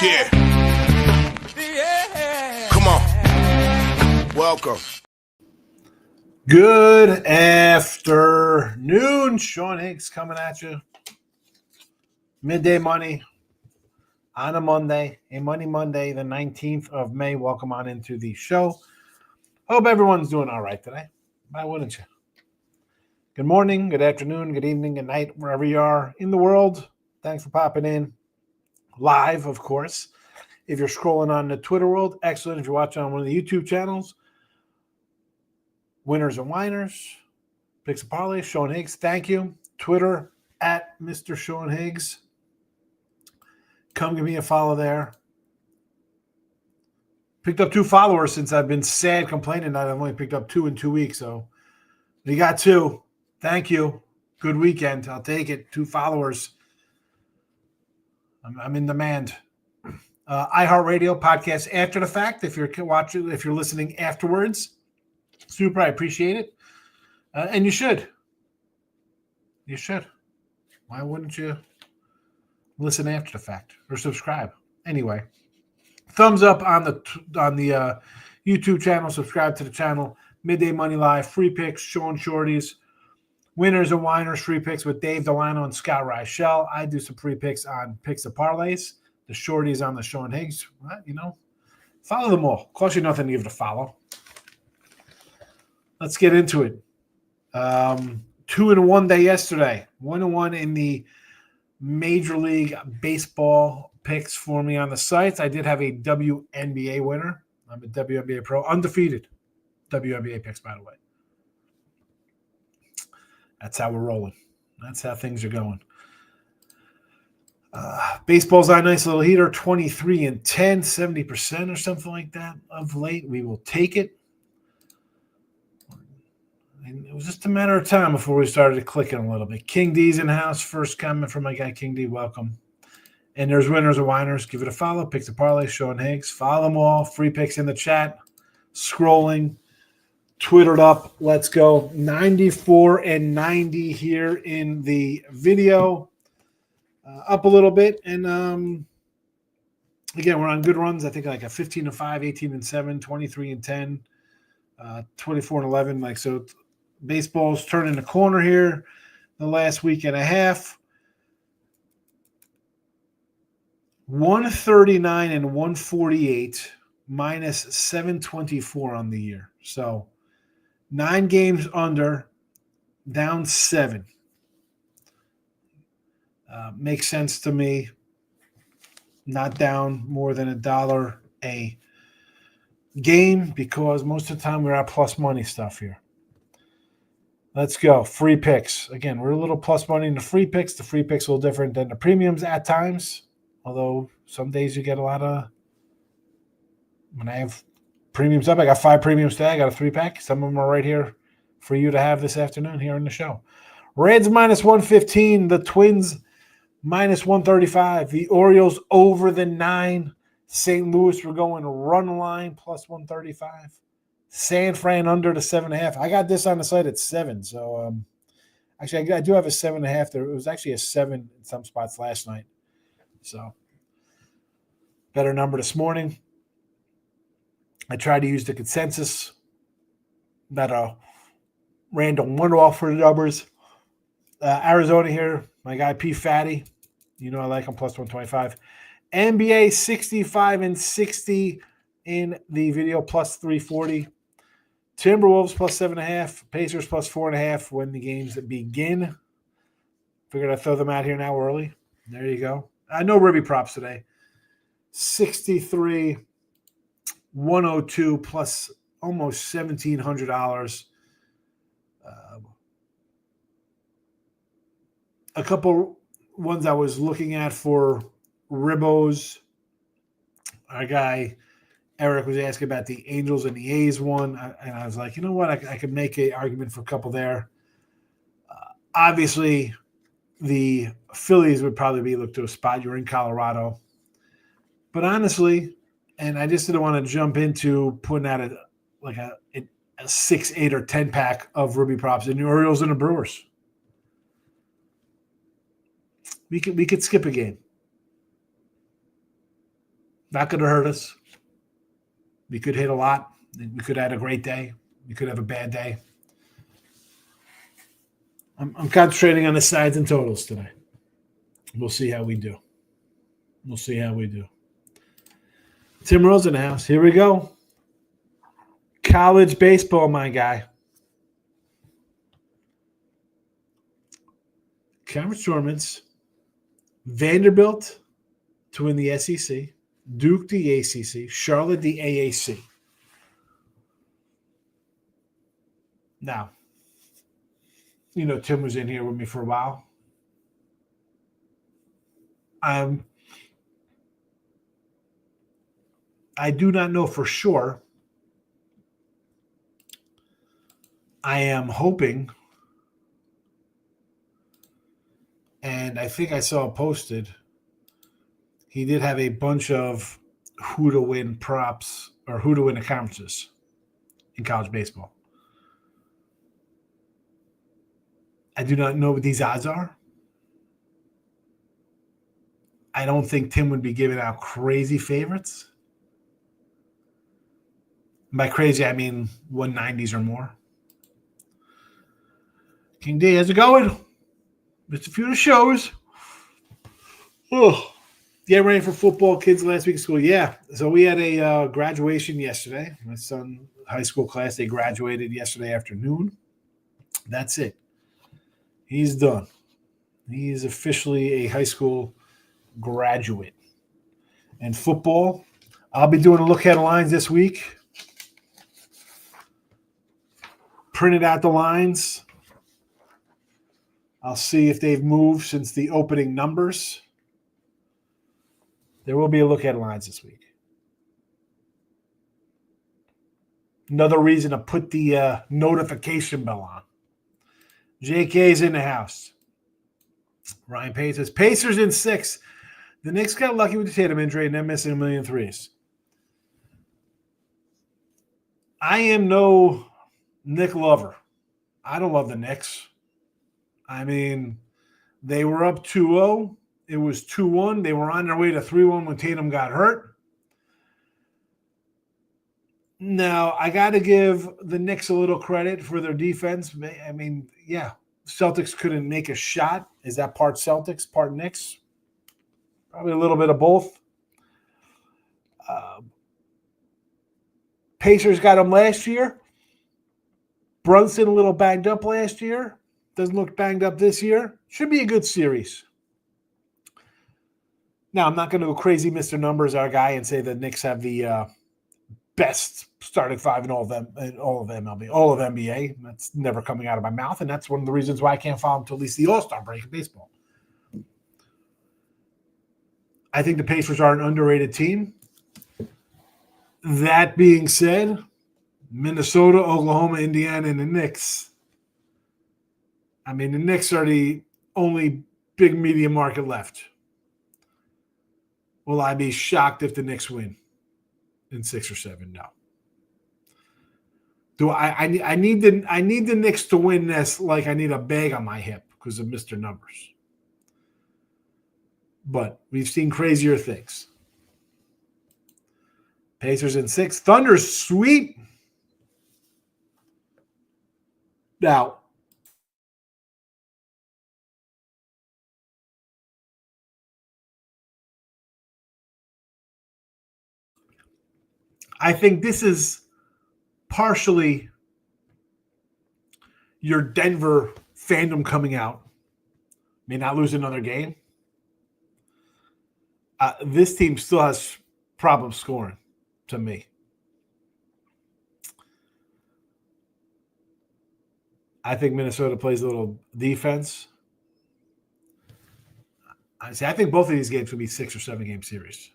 Yeah. Come on. Welcome. Good afternoon. Sean Higgs coming at you. Midday Money on a Monday, Monday, the 19th of May. Welcome on into the show. Hope everyone's doing all right today. Why wouldn't you? Good morning, good afternoon, good evening, good night, wherever you are in the world. Thanks for popping in. Live, of course. If you're scrolling on the Twitter world, excellent. If you're watching on one of the YouTube channels, Winners and Whiners, Picks and Parlays, Sean Higgs, thank you. Twitter, at Mr. Sean Higgs. Come give me a follow there. Picked up 2 followers since I've been sad complaining that I've only picked up 2 in 2 weeks. So you got 2. Thank you. Good weekend. I'll take it. 2 followers. I'm in demand. iHeartRadio podcast after the fact. If you're watching, if you're listening afterwards, super, I appreciate it. And you should. You should. Why wouldn't you listen after the fact or subscribe? Anyway, thumbs up on the YouTube channel. Subscribe to the channel. Midday Money Live, Free Picks, Sean Shorties, Winners and Whiners, Free Picks with Dave Delano and Scott Reichel. I do some free picks on Picks and Parlays. The Shorties on the Sean Higgs. Well, follow them all. Cost you nothing to give it a follow. Let's get into it. 2 in 1 day yesterday. 1-1 in the Major League Baseball picks for me on the sites. I did have a WNBA winner. I'm a WNBA pro. Undefeated WNBA picks, by the way. That's how we're rolling. That's how things are going. Baseball's on a nice little heater, 23-10, 70% or something like that of late. We will take it. And it was just a matter of time before we started clicking a little bit. King D's in the house. First comment from my guy King D. Welcome. And there's Winners and Whiners. Give it a follow. Picks and Parlay, Sean Higgs. Follow them all. Free picks in the chat. Scrolling. Twittered up. Let's go. 94 and 90 here in the video. Up a little bit. And again, we're on good runs. I think like a 15-5, 18-7, 23-10, 24-11. So baseball's turning the corner here the last week and a half. 139 and 148 minus 724 on the year. So 9 games under, down 7. Makes sense to me. Not down more than $1 a game because most of the time we're at plus money stuff here. Let's go. Free picks. Again, we're a little plus money in the free picks. The free picks are a little different than the premiums at times. Although some days you get a lot of – when I have premiums up, I got 5 premiums today. I got a 3-pack. Some of them are right here for you to have this afternoon here on the show. Reds minus 115. The Twins minus 135. The Orioles over the 9. St. Louis, we're going run line plus 135. San Fran under the 7.5. I got this on the site at 7. So actually, I do have a 7.5 there. It was actually a 7 in some spots last night. So better number this morning. I tried to use the consensus that random one-off for the numbers. Arizona here, my guy P. Fatty. I like him plus 125. NBA 65 and 60 in the video plus 340. Timberwolves plus 7.5. Pacers plus 4.5 when the games begin. Figured I'd throw them out here now early. There you go. No Ruby props today. 63, 102 plus almost $1,700. A couple ones I was looking at for Ribos. Our guy Eric was asking about the Angels and the A's one, and I was like, you know what? I could make an argument for a couple there. Obviously, the Phillies would probably be looked to a spot. You're in Colorado. But honestly, and I just didn't want to jump into putting out a 6, 8, or 10 pack of Ruby props in the Orioles and the Brewers. We could skip a game. not going to hurt us. We could hit a lot. We could have a great day. We could have a bad day. I'm concentrating on the sides and totals today. We'll see how we do. Tim Rose in the house. Here we go. College baseball, my guy. Conference tournaments. Vanderbilt to win the SEC. Duke the ACC. Charlotte the AAC. Now, Tim was in here with me for a while. I do not know for sure. I am hoping, and I think I saw it posted, he did have a bunch of who to win props or who to win the conferences in college baseball. I do not know what these odds are. I don't think Tim would be giving out crazy favorites. By crazy, I mean 190s or more. King D, how's it going? Missed a few of the shows. Oh, getting ready for football, kids last week of school. Yeah, so we had a graduation yesterday. My son's high school class, they graduated yesterday afternoon. That's it. He's done. He's officially a high school graduate. And football, I'll be doing a look at the lines this week. Printed out the lines. I'll see if they've moved since the opening numbers. There will be a look at lines this week. Another reason to put the notification bell on. JK's in the house. Ryan Payne says, Pacers in 6. The Knicks got lucky with the Tatum injury and they're missing 1 million threes. I am no Knick lover. I don't love the Knicks. I mean, they were up 2-0. It was 2-1. They were on their way to 3-1 when Tatum got hurt. Now, I got to give the Knicks a little credit for their defense. I mean, yeah, Celtics couldn't make a shot. Is that part Celtics, part Knicks? Probably a little bit of both. Pacers got them last year. Brunson a little banged up last year. Doesn't look banged up this year. Should be a good series. Now, I'm not going to go crazy Mr. Numbers, our guy, and say the Knicks have the best starting five in all of MLB, all of NBA. That's never coming out of my mouth, and that's one of the reasons why I can't follow them until at least the All-Star break in baseball. I think the Pacers are an underrated team. That being said, Minnesota, Oklahoma, Indiana, and the Knicks. I mean, the Knicks are the only big media market left. Will I be shocked if the Knicks win in 6 or 7? No. Do I need the Knicks to win this like I need a bag on my hip because of Mr. Numbers. But we've seen crazier things. Pacers in 6. Thunder's sweep. Now, I think this is partially your Denver fandom coming out. May not lose another game. This team still has problems scoring, to me. I think Minnesota plays a little defense. I think both of these games will be 6 or 7 game series.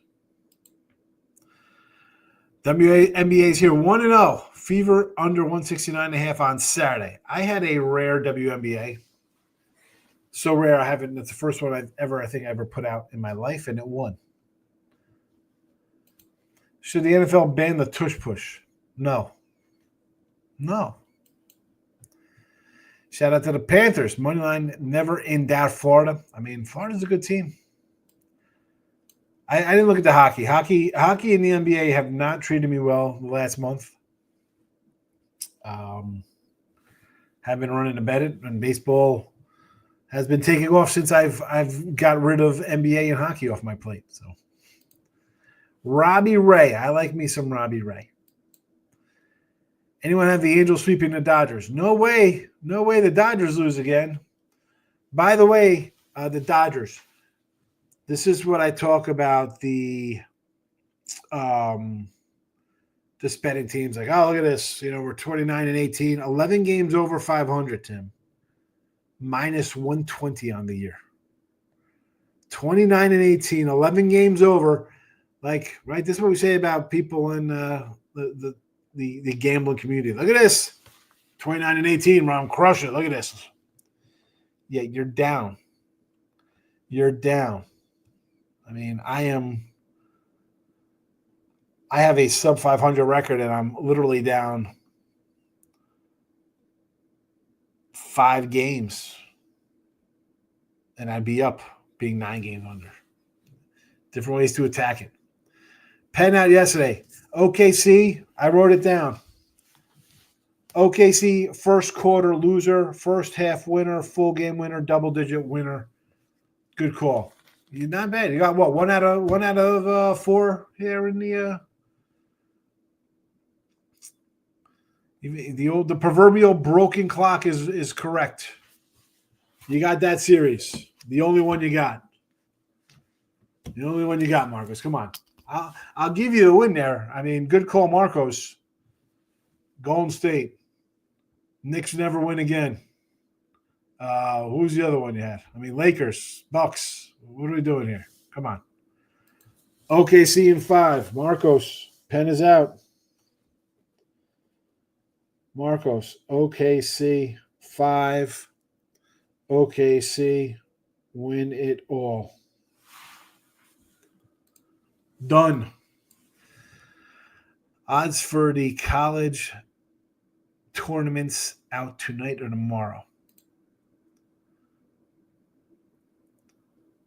WNBA's here 1-0. Fever under 169.5 on Saturday. I had a rare WNBA. So rare I haven't. It's the first one I think I ever put out in my life, and it won. Should the NFL ban the tush push? No. Shout out to the Panthers. Moneyline never in doubt. Florida. I mean, Florida's a good team. I didn't look at the hockey. Hockey and the NBA have not treated me well the last month. Have been running to bet it, and baseball has been taking off since I've got rid of NBA and hockey off my plate. So Robbie Ray. I like me some Robbie Ray. Anyone have the Angels sweeping the Dodgers? No way. No way the Dodgers lose again. By the way, the Dodgers. This is what I talk about the betting teams. Like, oh, look at this. We're 29 and 18. 11 games over 500, Tim. Minus 120 on the year. 29 and 18. 11 games over. Like, right? This is what we say about people in the gambling community. Look at this. 29 and 18, Ron. Crush it. Look at this. Yeah, you're down. You're down. I mean, I have a sub 500 record, and I'm literally down 5 games. And I'd be up being 9 games under. Different ways to attack it. Penn out yesterday. OKC, I wrote it down. OKC, first quarter loser, first half winner, full game winner, double-digit winner. Good call. You're not bad. You got what? One out of 4 here in the proverbial broken clock is correct. You got that series. The only one you got. The only one you got, Marcos. Come on. I'll give you the win there. I mean, good call, Marcos. Golden State. Knicks never win again. Who's the other one you had? I mean, Lakers, Bucks. What are we doing here? Come on. OKC in 5. Marcos. Penn is out. Marcos. OKC 5. OKC win it all. Done. Odds for the college tournaments out tonight or tomorrow.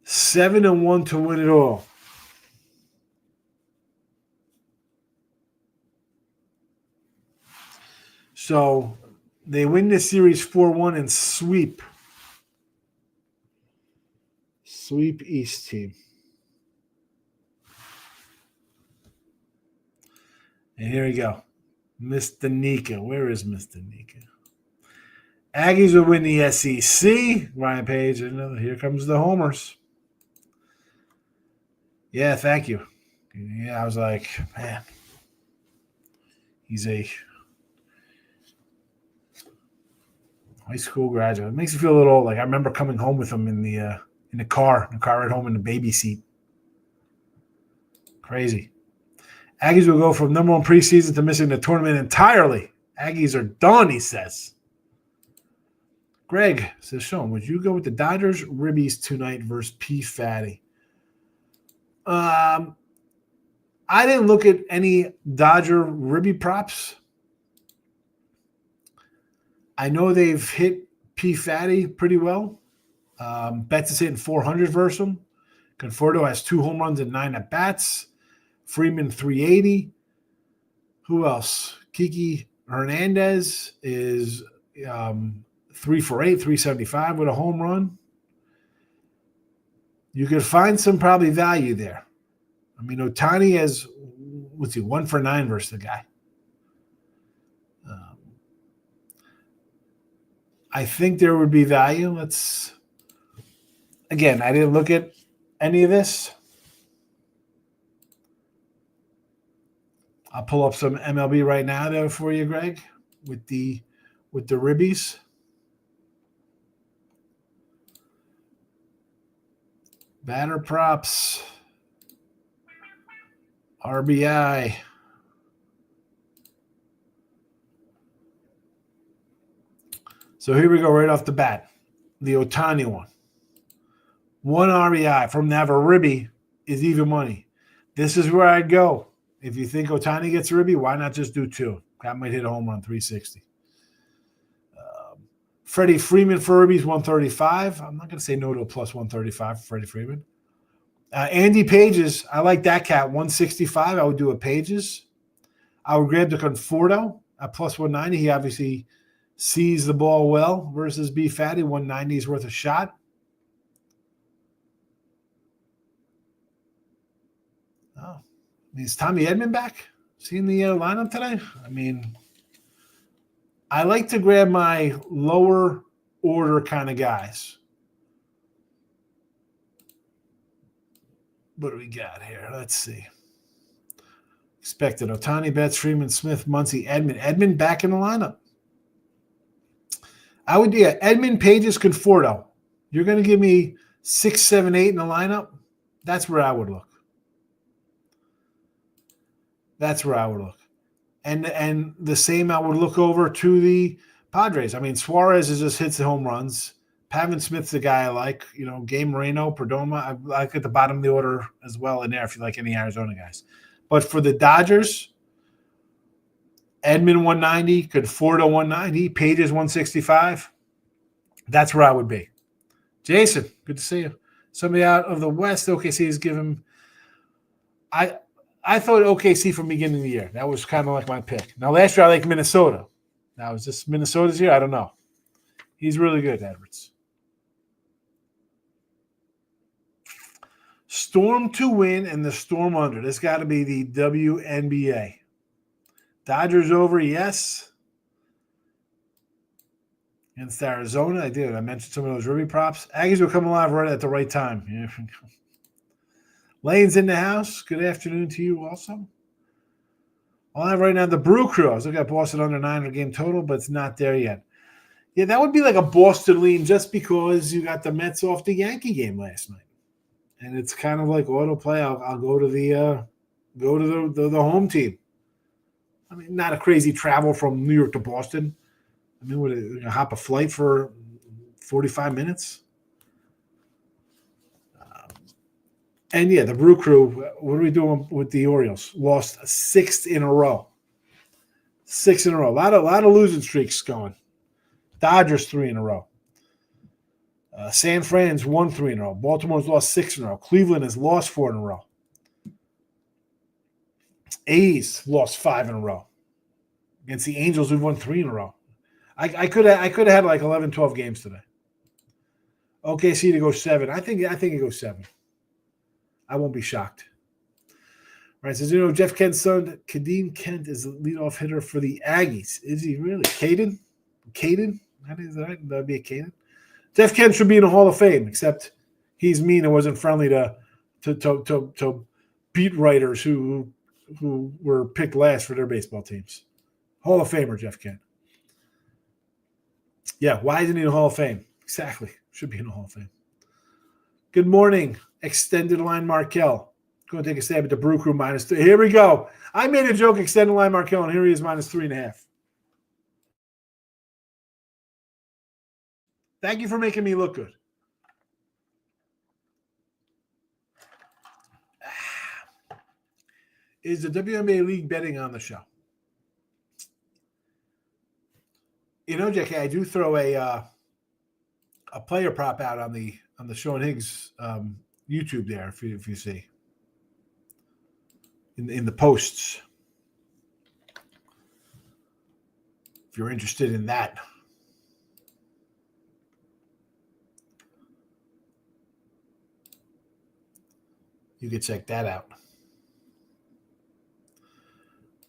7-1 to win it all. So they win this series 4-1 and sweep East team. And here we go. Mr. Nika. Where is Mr. Nika? Aggies will win the SEC. Ryan Page. Here comes the homers. Yeah, thank you. Yeah, I was like, man, he's a high school graduate. It makes you feel a little old. Like I remember coming home with him in the car ride home in the baby seat. Crazy. Aggies will go from number 1 preseason to missing the tournament entirely. Aggies are done, he says. Greg says, Sean, would you go with the Dodgers Ribbies tonight versus P. Fatty? I didn't look at any Dodger Ribby props. I know they've hit P. Fatty pretty well. Betts is hitting 400 versus him. Conforto has 2 home runs and 9 at-bats. Freeman 380. Who else? Kiki Hernandez is 3 for 8, 375 with a home run. You could find some probably value there. I mean, Ohtani has, 1 for 9 versus the guy. I think there would be value. Again, I didn't look at any of this. I'll pull up some MLB right now there for you, Greg, with the Ribbies. Batter props. RBI. So here we go right off the bat. The Ohtani one. 1 RBI from Navaribbi is even money. This is where I'd go. If you think Ohtani gets a Ribby, why not just do 2? That might hit a home run, 360. Freddie Freeman for Ribby's 135. I'm not going to say no to a plus 135 for Freddie Freeman. Andy Pages, I like that cat. 165. I would do a Pages. I would grab the Conforto at plus 190. He obviously sees the ball well versus B Fatty. 190 is worth a shot. Oh, is Tommy Edman back? Seeing the lineup today? I mean, I like to grab my lower order kind of guys. What do we got here? Let's see. Expected Ohtani, Betts, Freeman, Smith, Muncy, Edman. Edman back in the lineup. I would, Edman, Pages, Conforto. You're going to give me 6, 7, 8 in the lineup? That's where I would look. That's where I would look. And the same I would look over to the Padres. I mean, Suarez just hits the home runs. Pavin Smith's the guy I like. Gabe Moreno, Perdomo. I like at the bottom of the order as well in there if you like any Arizona guys. But for the Dodgers, Edman 190, Conforto 190, Pages 165. That's where I would be. Jason, good to see you. Somebody out of the West, OKC is giving. I thought OKC from beginning of the year. That was kind of like my pick. Now, last year I liked Minnesota. Now, is this Minnesota's year? I don't know. He's really good, Edwards. Storm to win and the Storm under. This got to be the WNBA. Dodgers over, yes. Against Arizona, I did. I mentioned some of those Ruby props. Aggies will come alive right at the right time. Yeah. Lane's in the house. Good afternoon to you also. I'll have right now the Brew Crew. I was looking at Boston under 9 game total, but it's not there yet. Yeah, that would be like a Boston lean just because you got the Mets off the Yankee game last night. And it's kind of like autoplay. I'll go to the home team. I mean, not a crazy travel from New York to Boston. I mean, would it hop a flight for 45 minutes? And yeah, the Brew Crew, what are we doing with the Orioles? Lost 6 in a row. 6 in a row. A lot of losing streaks going. Dodgers 3 in a row. San Fran's won 3 in a row. Baltimore's lost 6 in a row. Cleveland has lost 4 in a row. A's lost 5 in a row. Against the Angels, we've won 3 in a row. I could have had like 11, 12 games today. OKC to go 7. I think it goes 7. I won't be shocked. All right, says, Jeff Kent's son, Kadeem Kent, is the leadoff hitter for the Aggies. Is he really? Caden? That'd be a Caden. Jeff Kent should be in the Hall of Fame, except he's mean and wasn't friendly to beat writers who were picked last for their baseball teams. Hall of Famer, Jeff Kent. Yeah, why isn't he in the Hall of Fame? Exactly. Should be in the Hall of Fame. Good morning, extended line Markel. Going to take a stab at the Brew Crew -3. Here we go. I made a joke, extended line Markel, and here he is -3.5. Thank you for making me look good. Is the WNBA League betting on the show? JK, I do throw a player prop out on the Sean Higgs YouTube there, if you see in the posts. If you're interested in that. You could check that out.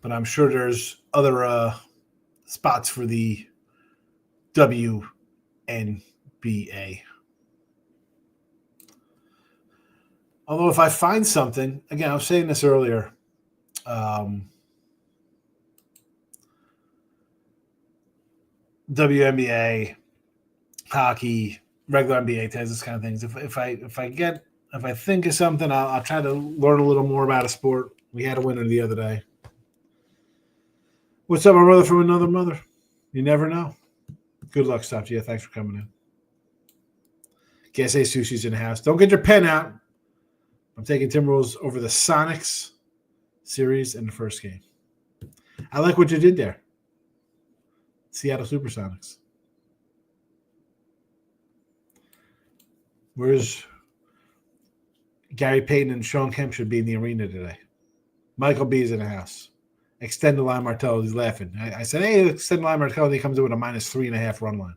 But I'm sure there's other spots for the WNBA. Although if I find something, again, I was saying this earlier, WNBA, hockey, regular NBA, tennis, kind of things. If I think of something, I'll try to learn a little more about a sport. We had a winner the other day. What's up, my brother from another mother? You never know. Good luck, Stop. Yeah, thanks for coming in. Can't say Sushi's in the house. Don't get your pen out. I'm taking Timberwolves over the Sonics series in the first game. I like what you did there. Seattle Supersonics. Where's Gary Payton and Sean Kemp should be in the arena today. Michael B is in the house. Extend the line Martello. He's laughing. I said, hey, extend the line Martello. He comes in with a -3.5 run line.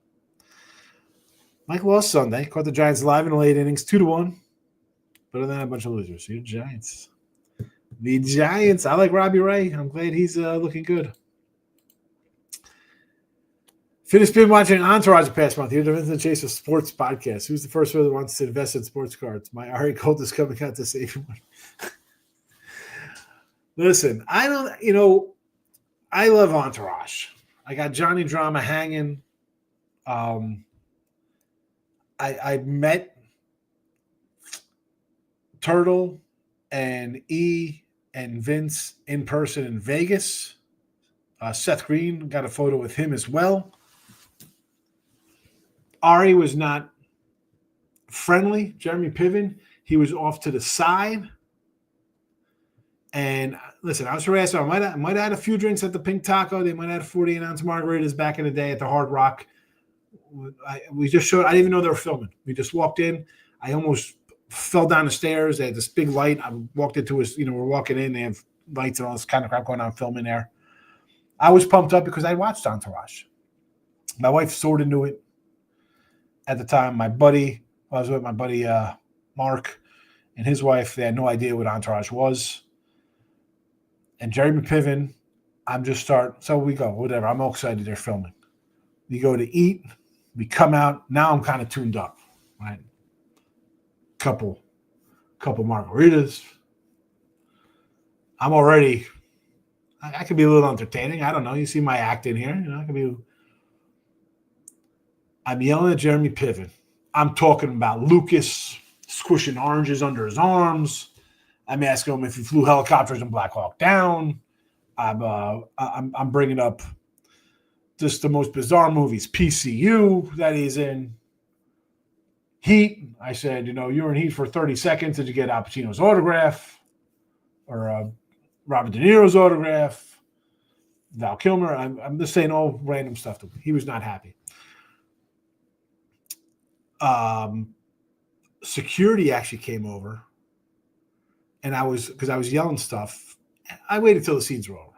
Mike lost Sunday. Caught the Giants live in the late innings, 2-1. Better than a bunch of losers. You're Giants. The Giants. I like Robbie Ray. I'm glad he's looking good. Finished been watching Entourage the past month. You're the Vincent Chase of Sports Podcast. Who's the first one that wants to invest in sports cards? My Ari Colt is coming out to save you money. Listen, I love Entourage. I got Johnny Drama hanging. I met Turtle and E and Vince in person in Vegas. Seth Green, got a photo with him as well. Ari was not friendly. Jeremy Piven, he was off to the side. And listen, I was harassed. I might have had a few drinks at the Pink Taco. They might have had 48-ounce margaritas back in the day at the Hard Rock. We just showed. I didn't even know they were filming. We just walked in. I almost fell down the stairs. They had this big light. I walked into his. We're walking in. They have lights and all this kind of crap going on filming there. I was pumped up because I watched Entourage. My wife sort of knew it at the time. I was with my buddy Mark and his wife. They had no idea what Entourage was. And Jeremy Piven, so we go, whatever. I'm all excited they're filming. We go to eat. We come out. Now I'm kind of tuned up, right? Couple margaritas. I'm already, I could be a little entertaining. I don't know. You see my act in here. I'm yelling at Jeremy Piven. I'm talking about Lucas squishing oranges under his arms. I'm asking him if he flew helicopters in Black Hawk Down. I'm bringing up just the most bizarre movies. PCU that he's in. Heat. I said, you were in Heat for 30 seconds. Did you get Al Pacino's autograph? Or Robert De Niro's autograph? Val Kilmer? I'm just saying all random stuff to him. He was not happy. Security actually came over. And because I was yelling stuff, I waited till the scenes were over.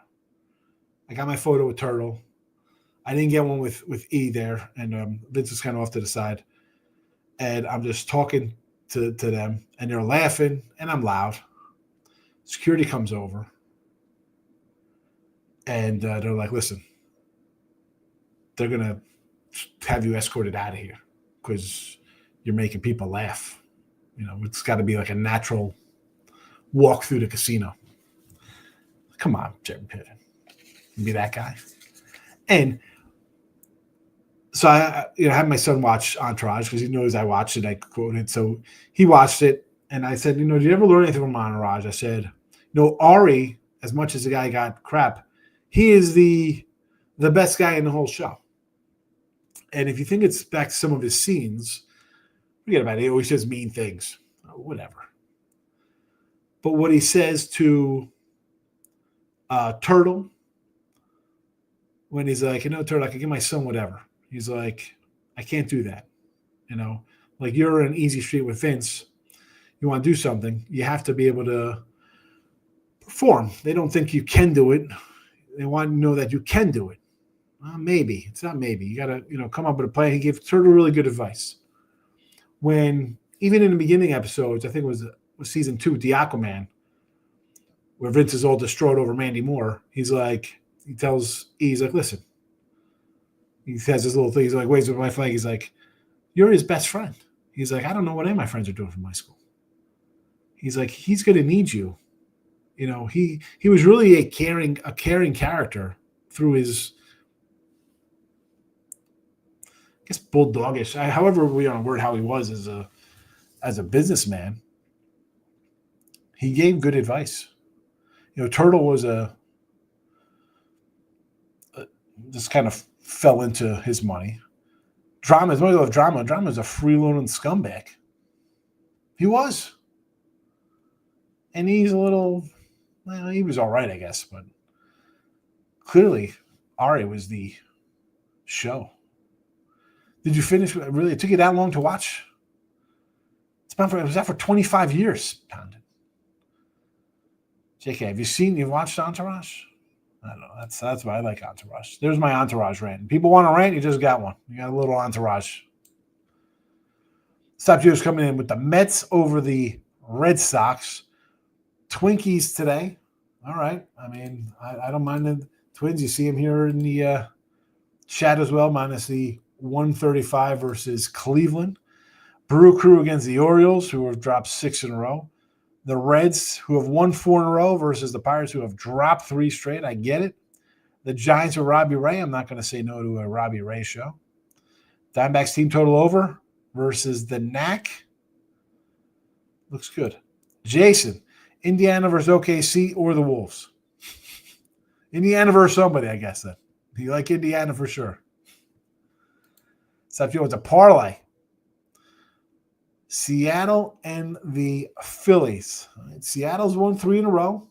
I got my photo with Turtle. I didn't get one with E there, and Vince was kind of off to the side. And I'm just talking to them, and they're laughing, and I'm loud. Security comes over, and they're like, listen, they're going to have you escorted out of here because you're making people laugh. It's got to be like a natural walk through the casino. Come on, Jeremy Piven. Be that guy. And so I had my son watch Entourage because he knows I watched it. I quoted. So he watched it, and I said, did you ever learn anything from Entourage? I said, Ari, as much as the guy got crap, he is the best guy in the whole show. And if you think it's back to some of his scenes, forget about it. He always says mean things. Whatever. But what he says to Turtle, when he's like, Turtle, I can give my son whatever. He's like, I can't do that. Like you're in easy street with Vince. You want to do something, you have to be able to perform. They don't think you can do it. They want to know that you can do it. Maybe. It's not maybe. You got to, come up with a plan. He gave Turtle really good advice. When, even in the beginning episodes, I think it was season 2, the Aquaman, where Vince is all distraught over Mandy Moore, he's like, listen. He has this little thing. He's like, waves with my flag. He's like, you're his best friend. He's like, I don't know what any of my friends are doing from high school. He's like, he's going to need you. He was really a caring character through his, I guess, bulldogish. However we want to word how he was as a businessman. He gave good advice. Turtle was just kind of fell into his money. Drama, as much as I love Drama, Drama's a freeloading scumbag. He was. And he's he was all right, I guess, but clearly Ari was the show. Did you finish? Really, it took you that long to watch? It was out for 25 years. Pounded. JK, you've watched Entourage? I don't know. That's why I like Entourage. There's my Entourage rant. People want to rant, you just got one. You got a little Entourage. Stop Joe's coming in with the Mets over the Red Sox. Twinkies today. All right. I mean, I don't mind the Twins. You see them here in the chat as well, minus the 135 versus Cleveland. Brew Crew against the Orioles, who have dropped 6 in a row. The Reds, who have won 4 in a row, versus the Pirates, who have dropped 3 straight. I get it. The Giants with Robbie Ray. I'm not going to say no to a Robbie Ray show. Diamondbacks team total over versus the Knack. Looks good. Jason, Indiana versus OKC or the Wolves? Indiana versus somebody, I guess, then. You like Indiana for sure. Stop Joe, it's a parlay. Seattle and the Phillies. Seattle's won 3 in a row.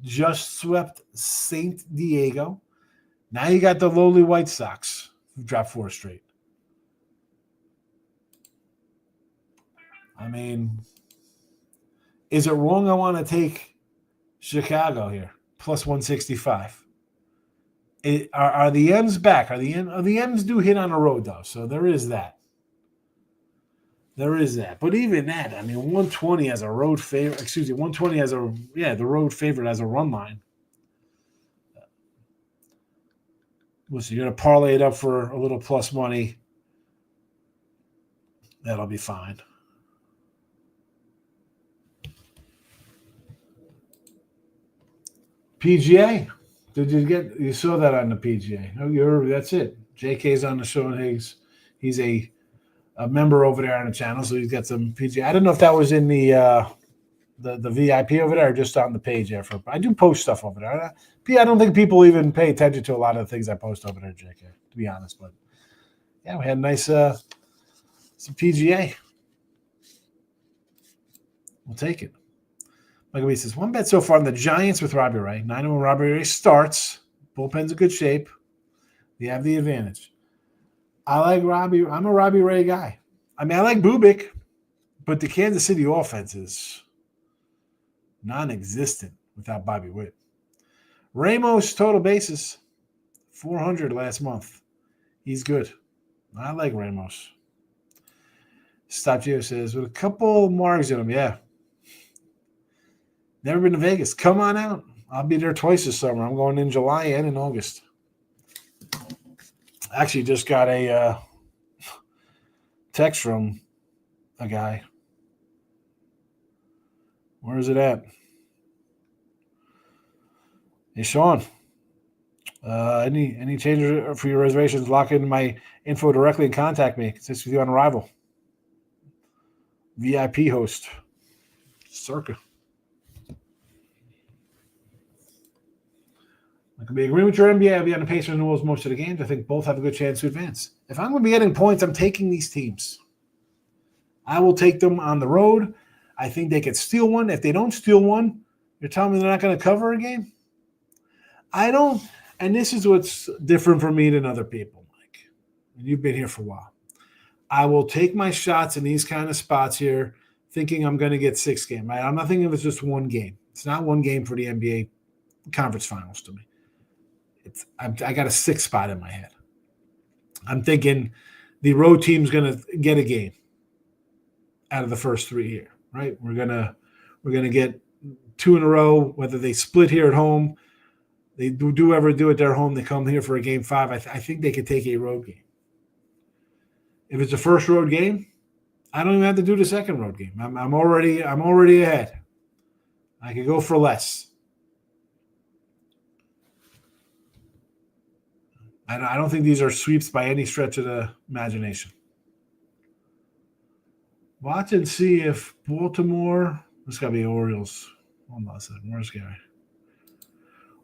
Just swept St. Diego. Now you got the lowly White Sox, who dropped 4 straight. I mean, is it wrong I want to take Chicago here, plus 165? Are the M's back? Are the M's do hit on the road, though, so there is that. There is that. But even that, I mean, 120 as a road favorite. 120 as the road favorite as a run line. Listen, you're going to parlay it up for a little plus money. That'll be fine. PGA. You saw that on the PGA. Oh, that's it. JK's on the show, and he's a member over there on the channel, so he's got some PGA. I don't know if that was in the VIP over there or just on the page there. I do post stuff over there. I don't think people even pay attention to a lot of the things I post over there, JK, to be honest. But yeah, we had a nice some PGA. We'll take it. Michael B says, 1 bet so far on the Giants with Robbie Ray. 9 when Robbie Ray starts. Bullpen's in good shape. They have the advantage. I like Robbie. I'm a Robbie Ray guy. I mean, I like Bubik, but the Kansas City offense is non-existent without Bobby Witt. Ramos, total bases, 400 last month. He's good. I like Ramos. Stop Gio says, with a couple marks in him, yeah. Never been to Vegas. Come on out. I'll be there twice this summer. I'm going in July and in August. Actually, just got a text from a guy. Where is it at? Hey, Sean. Any changes for your reservations? Lock in my info directly and contact me. It's with you on arrival. VIP host. Circa. I could be agreeing with your NBA. I'll be on the Pacers and Wolves most of the games. I think both have a good chance to advance. If I'm going to be getting points, I'm taking these teams. I will take them on the road. I think they could steal one. If they don't steal one, you're telling me they're not going to cover a game? I don't. And this is what's different for me than other people, Mike. And you've been here for a while. I will take my shots in these kind of spots here, thinking I'm going to get 6 games. I'm not thinking of it as just 1 game. It's not 1 game for the NBA conference finals to me. I got a 6 spot in my head. I'm thinking the road team's going to get a game out of the first 3 here, right? We're gonna get 2 in a row. Whether they split here at home, they do ever do it their home. They come here for a game 5. I think they could take a road game. If it's a first road game, I don't even have to do the second road game. I'm already ahead. I could go for less. I don't think these are sweeps by any stretch of the imagination. Watch and see if Baltimore – this got to be Orioles. Hold on a second. Where's Gary?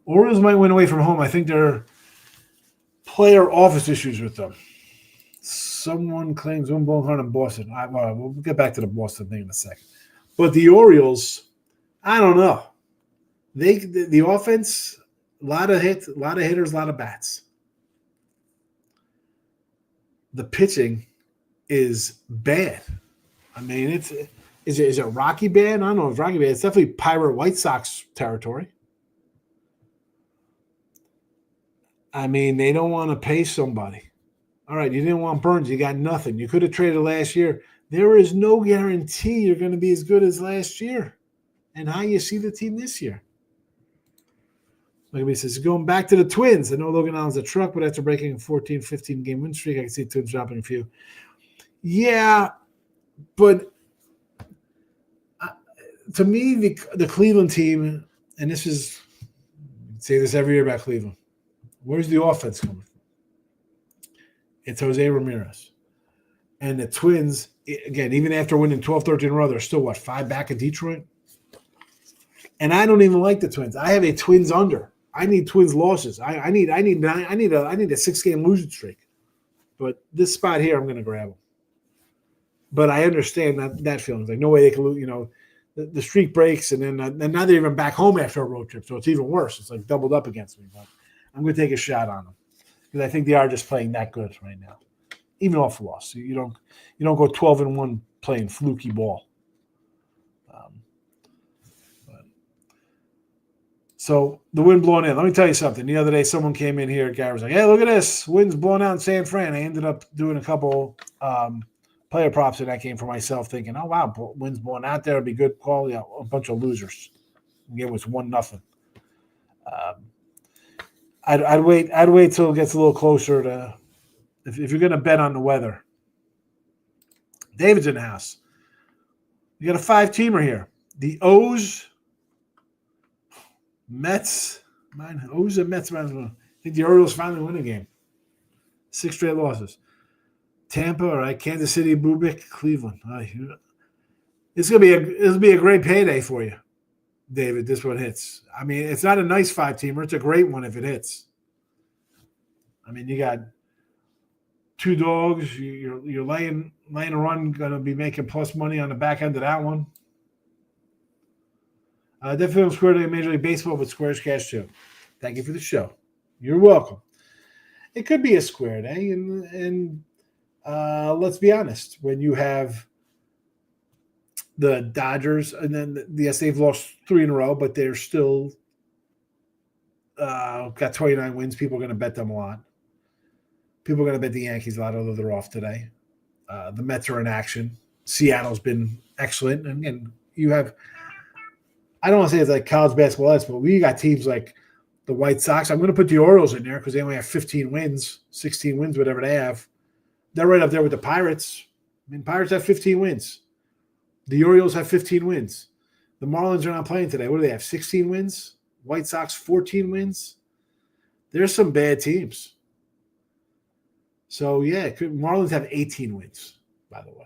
Orioles might win away from home. I think there are player office issues with them. Someone claims one ball in Boston. We'll get back to the Boston thing in a second. But the Orioles, I don't know. The offense, a lot of hits, a lot of hitters, a lot of bats. The pitching is bad. I mean, is it Rocky Band? I don't know if it's Rocky Band. It's definitely Pirate White Sox territory. I mean, they don't want to pay somebody. All right, you didn't want Burns. You got nothing. You could have traded last year. There is no guarantee you're going to be as good as last year. And how you see the team this year. Like he says, going back to the Twins. I know Logan Allen's a truck, but after breaking a 14, 15-game win streak, I can see Twins dropping a few. Yeah, but to me, the Cleveland team, and this is, I say this every year about Cleveland, where's the offense coming from? It's Jose Ramirez. And the Twins, again, even after winning 12, 13 in a row, they're still, 5 back of Detroit? And I don't even like the Twins. I have a Twins under. I need Twins losses. I need a 6-game losing streak. But this spot here, I'm going to grab them. But I understand that feeling. It's like, no way they can lose. The streak breaks, and then now they're even back home after a road trip, so it's even worse. It's like doubled up against me. But I'm going to take a shot on them because I think they are just playing that good right now, even off a loss. You don't go 12-1 playing fluky ball. So the wind blowing in. Let me tell you something. The other day, someone came in here. Gary was like, "Hey, look at this. Wind's blowing out in San Fran." I ended up doing a couple player props in that game for myself, thinking, "Oh wow, wind's blowing out there. It'll be good quality." A bunch of losers. The game was 1-0. I'd wait. I'd wait till it gets a little closer to. If you're going to bet on the weather, David's in the house. You got a 5-teamer here. The O's. Mets, O's and Mets. I think the Orioles finally win a game. 6 straight losses. Tampa, all right. Kansas City, Bubik, Cleveland. It's gonna be a great payday for you, David. This one hits. I mean, it's not a nice 5-teamer. It's a great one if it hits. I mean, you got 2 dogs. You're laying a run. Going to be making plus money on the back end of that one. Definitely Square Day Major League Baseball with Squares Cash too. Thank you for the show. You're welcome. It could be a square day, and let's be honest. When you have the Dodgers, and then yes, they've lost 3 in a row, but they're still got 29 wins. People are going to bet them a lot. People are going to bet the Yankees a lot, although they're off today. The Mets are in action. Seattle's been excellent, and you have. I don't want to say it's like college basketball, but we got teams like the White Sox. I'm going to put the Orioles in there because they only have 15 wins, 16 wins, whatever they have. They're right up there with the Pirates. I mean, Pirates have 15 wins. The Orioles have 15 wins. The Marlins are not playing today. What do they have, 16 wins? White Sox, 14 wins? There's some bad teams. So, yeah, Marlins have 18 wins, by the way.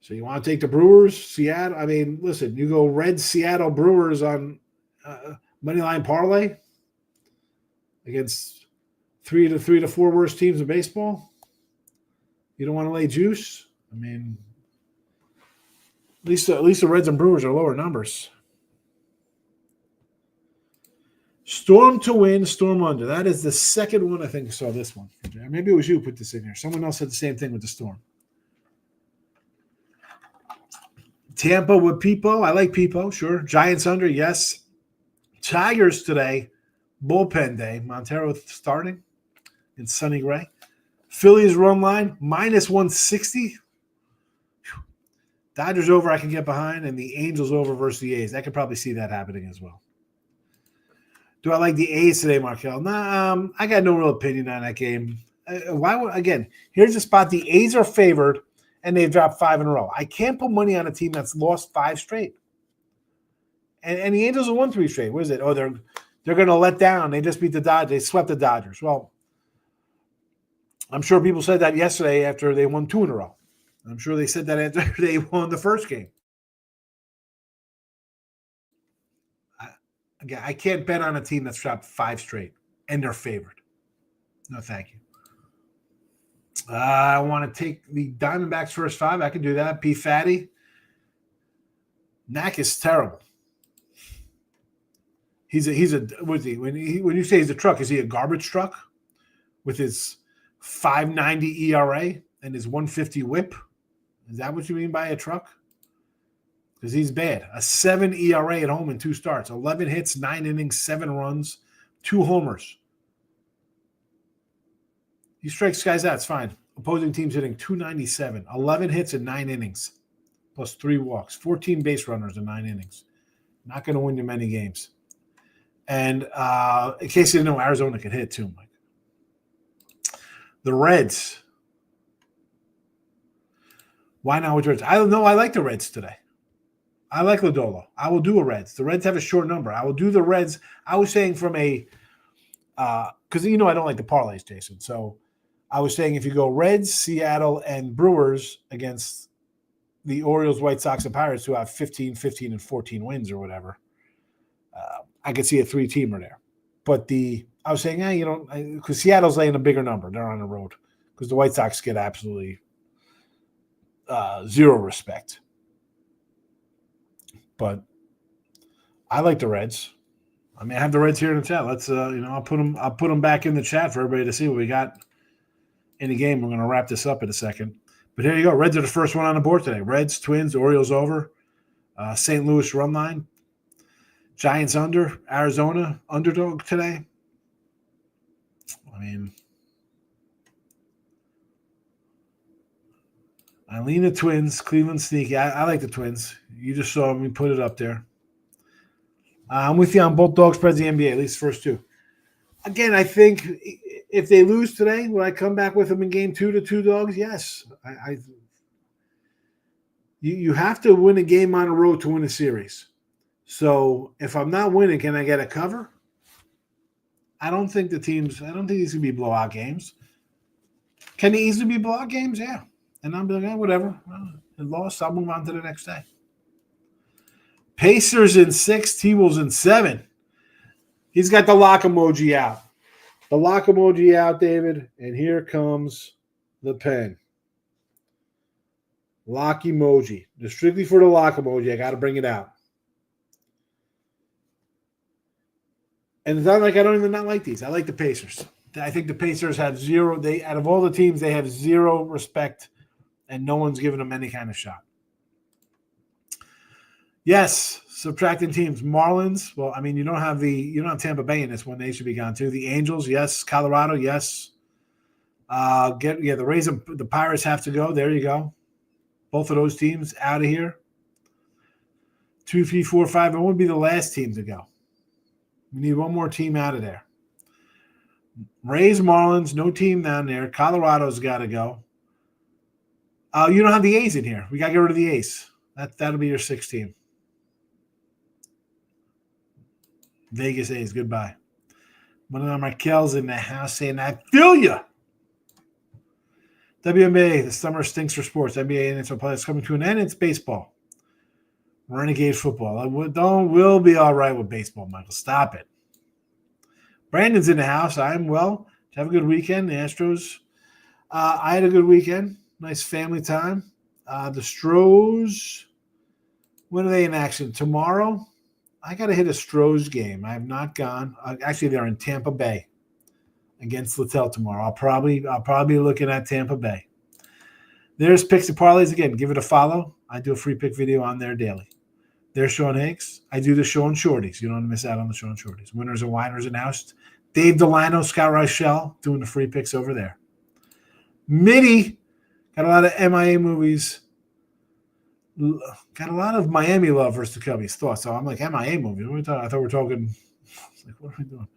So you want to take the Brewers, Seattle? I mean, listen, you go Reds, Seattle, Brewers on moneyline parlay against 3 to 4 worst teams in baseball. You don't want to lay juice. I mean, at least the Reds and Brewers are lower numbers. Storm to win, Storm under. That is the second one I think I saw this one. Maybe it was you who put this in here. Someone else said the same thing with the Storm. Tampa with Peepo. I like Peepo, sure. Giants under, yes. Tigers today, bullpen day. Montero starting in Sonny Gray. Phillies run line, minus 160. Dodgers over, I can get behind, and the Angels over versus the A's. I could probably see that happening as well. Do I like the A's today, Markel? Nah, I got no real opinion on that game. Here's the spot. The A's are favored, and they've dropped 5 in a row. I can't put money on a team that's lost 5 straight. And the Angels have won 3 straight. What is it? Oh, they're going to let down. They just beat the Dodgers. They swept the Dodgers. Well, I'm sure people said that yesterday after they won 2 in a row. I'm sure they said that after they won the first game. I can't bet on a team that's dropped 5 straight, and they're favored. No, thank you. I want to take the Diamondbacks first 5. I can do that. P. Fatty. Knack is terrible. He's a what is he? When you say he's a truck, is he a garbage truck with his 5.90 ERA? and his 150 whip. Is that what you mean by a truck? Because he's bad. A 7 ERA at home in 2 starts. 11 hits, 9 innings, 7 runs, 2 homers. He strikes guys out. It's fine. Opposing teams hitting 297. 11 hits in 9 innings, plus 3 walks. 14 base runners in 9 innings. Not going to win you many games. And in case you didn't know, Arizona could hit too, Mike. The Reds. Why not with Reds? I don't know. I like the Reds today. I like Lodolo. I will do a Reds. The Reds have a short number. I will do the Reds. I was saying from a because I don't like the parlays, Jason. So I was saying if you go Reds, Seattle, and Brewers against the Orioles, White Sox, and Pirates, who have 15, 15, and 14 wins or whatever, I could see a 3-teamer there. But I was saying, because Seattle's laying a bigger number. They're on the road because the White Sox get absolutely zero respect. But I like the Reds. I mean, I have the Reds here in the chat. Let's, I'll put them back in the chat for everybody to see what we got in the game. We're going to wrap this up in a second. But here you go. Reds are the first one on the board today. Reds, Twins, Orioles over. St. Louis run line. Giants under. Arizona underdog today. I mean, I lean the Twins. Cleveland sneaky. I like the Twins. You just saw me put it up there. I'm with you on both dog spreads in the NBA, at least the first 2. Again, I think if they lose today, will I come back with them in game 2 to 2 dogs? Yes. You have to win a game on the road to win a series. So if I'm not winning, can I get a cover? I don't think these can be blowout games. Can they easily be blowout games? Yeah. And I'm like, whatever. Well, it lost. I'll move on to the next day. Pacers in 6, T-Wolves in 7. He's got the lock emoji out. The lock emoji out, David. And here comes the pen. Lock emoji. Just strictly for the lock emoji. I got to bring it out. And it's not like I don't even not like these. I like the Pacers. I think the Pacers have zero. Out of all the teams, they have zero respect, and no one's giving them any kind of shot. Yes, subtracting teams. Marlins. Well, I mean, you don't have Tampa Bay in this one. They should be gone too. The Angels, yes. Colorado, yes. The Rays and the Pirates have to go. There you go. Both of those teams out of here. 2, 3, 4, 5. It would be the last team to go. We need one more team out of there. Rays, Marlins, no team down there. Colorado's got to go. You don't have the A's in here. We got to get rid of the A's. That'll be your 6th team. Vegas A's, goodbye. One of Markel's in the house saying, I feel you. WNBA, the summer stinks for sports. NBA and NFL playoffs coming to an end. It's baseball. Renegade football. We'll be all right with baseball, Michael. Stop it. Brandon's in the house. I'm well. Have a good weekend. The Astros. I had a good weekend. Nice family time. The Stros. When are they in action? Tomorrow? I got to hit a Stros game. I have not gone. Actually, they're in Tampa Bay against Littell tomorrow. I'll probably be looking at Tampa Bay. There's Picks and Parlays again. Give it a follow. I do a free pick video on there daily. There's Sean Higgs. I do the Sean Shorties. You don't want to miss out on the Sean Shorties. Winners and Whiners announced. Dave Delano, Scott Reichel doing the free picks over there. Mitty got a lot of MIA movies. Got a lot of Miami love versus the Cubbies thoughts. So I'm like, MIA movie. What are we talking? I thought we were talking. Like, what are we doing?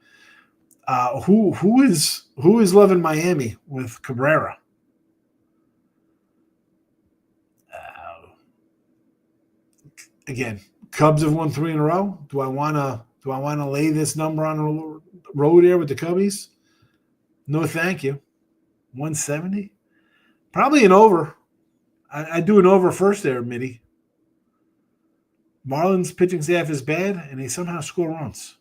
Who is loving Miami with Cabrera? Again, Cubs have won 3 in a row. Do I want to lay this number on the road here with the Cubbies? No, thank you. 170, probably an over. I do an over first there, Mitty. Marlins pitching staff is bad, and they somehow score runs.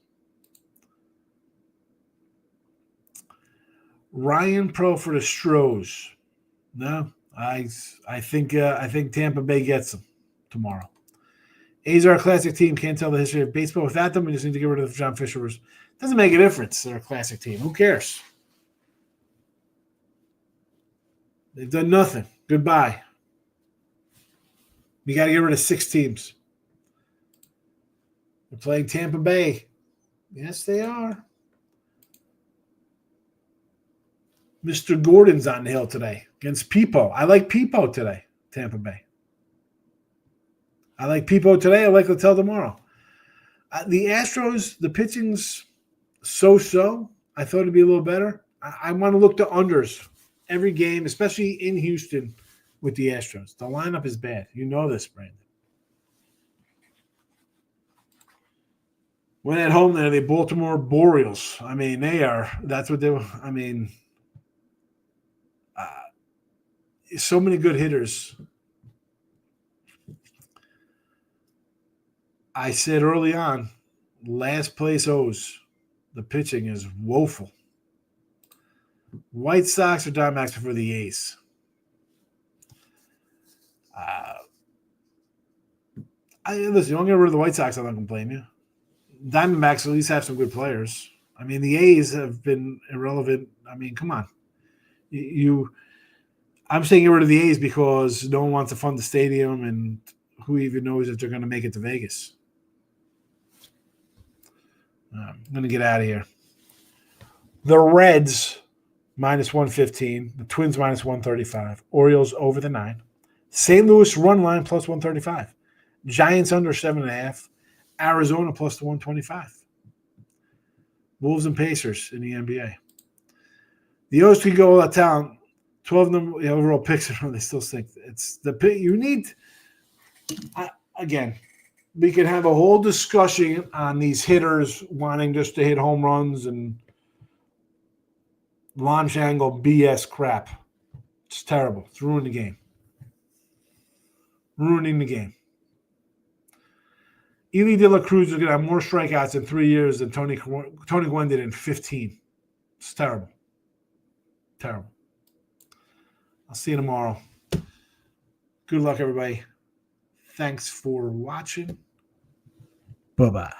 Ryan Pro for the Stros. No, I think Tampa Bay gets them tomorrow. A's are a classic team. Can't tell the history of baseball without them. We just need to get rid of John Fisher. Doesn't make a difference. They're a classic team. Who cares? They've done nothing. Goodbye. You got to get rid of 6 teams. They're playing Tampa Bay. Yes, they are. Mr. Gordon's on the hill today against Peepo. I like Peepo today, Tampa Bay. I like Peepo today. I like Littell tomorrow. The Astros, the pitching's so-so. I thought it'd be a little better. I want to look to unders every game, especially in Houston with the Astros. The lineup is bad. You know this, Brandon. When at home, they're the Baltimore Boreals. I mean, they are. That's what they were. I mean, so many good hitters. I said early on, last place O's. The pitching is woeful. White Sox or Diamondbacks for the A's. Listen, you don't get rid of the White Sox, I'm not going to blame you. Diamondbacks at least have some good players. I mean, the A's have been irrelevant. I mean, come on. I'm saying get rid of the A's because no one wants to fund the stadium, and who even knows if they're going to make it to Vegas. I'm going to get out of here. The Reds, minus 115. The Twins, minus 135. Orioles, over the 9. St. Louis, run line, plus 135. Giants, under 7.5. Arizona, plus the 125. Wolves and Pacers in the NBA. The O's can go all that talent. 12 overall picks, they still think it's the pick. You need, again, we could have a whole discussion on these hitters wanting just to hit home runs and launch angle BS crap. It's terrible. It's ruining the game. Ruining the game. Ely De La Cruz is going to have more strikeouts in 3 years than Tony Gwynn did in 15. It's terrible. Terrible. I'll see you tomorrow. Good luck, everybody. Thanks for watching. Bye-bye.